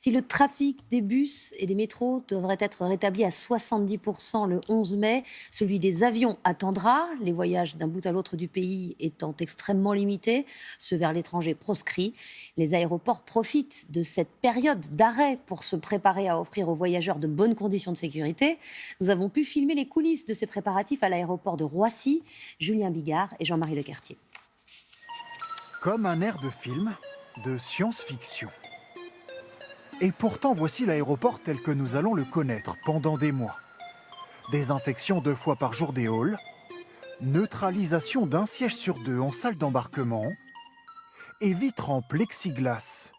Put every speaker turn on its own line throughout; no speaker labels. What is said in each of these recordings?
Si le trafic des bus et des métros devrait être rétabli à 70% le 11 mai, celui des avions attendra, les voyages d'un bout à l'autre du pays étant extrêmement limités, ceux vers l'étranger proscrits. Les aéroports profitent de cette période d'arrêt pour se préparer à offrir aux voyageurs de bonnes conditions de sécurité. Nous avons pu filmer les coulisses de ces préparatifs à l'aéroport de Roissy. Julien Bigard et Jean-Marie Lecartier.
Comme un air de film, de science-fiction. Et pourtant, voici l'aéroport tel que nous allons le connaître pendant des mois. Désinfection 2 fois par jour des halls, neutralisation d'un siège sur 2 en salle d'embarquement et vitres en plexiglas.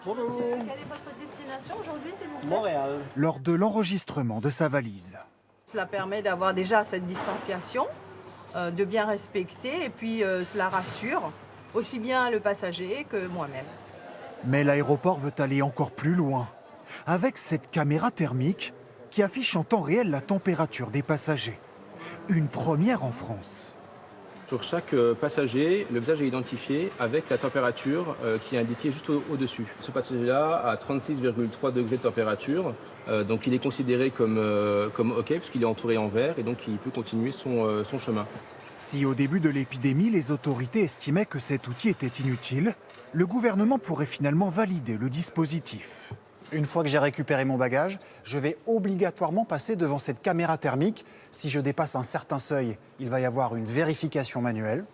Bonjour.
Quelle est votre destination aujourd'hui, s'il vous plaît?
Montréal.
Lors de l'enregistrement de sa valise.
Cela permet d'avoir déjà cette distanciation, de bien respecter, et puis cela rassure aussi bien le passager que moi-même.
Mais l'aéroport veut aller encore plus loin, avec cette caméra thermique qui affiche en temps réel la température des passagers. Une première en France.
Sur chaque passager, le visage est identifié avec la température qui est indiquée juste au-dessus. Ce passager-là a 36,3 degrés de température, donc il est considéré comme OK puisqu'il est entouré en verre et donc il peut continuer son chemin.
Si au début de l'épidémie, les autorités estimaient que cet outil était inutile, le gouvernement pourrait finalement valider le dispositif.
Une fois que j'ai récupéré mon bagage, je vais obligatoirement passer devant cette caméra thermique. Si je dépasse un certain seuil, il va y avoir une vérification manuelle.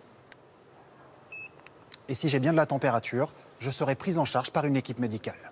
Et si j'ai bien de la température, je serai pris en charge par une équipe médicale.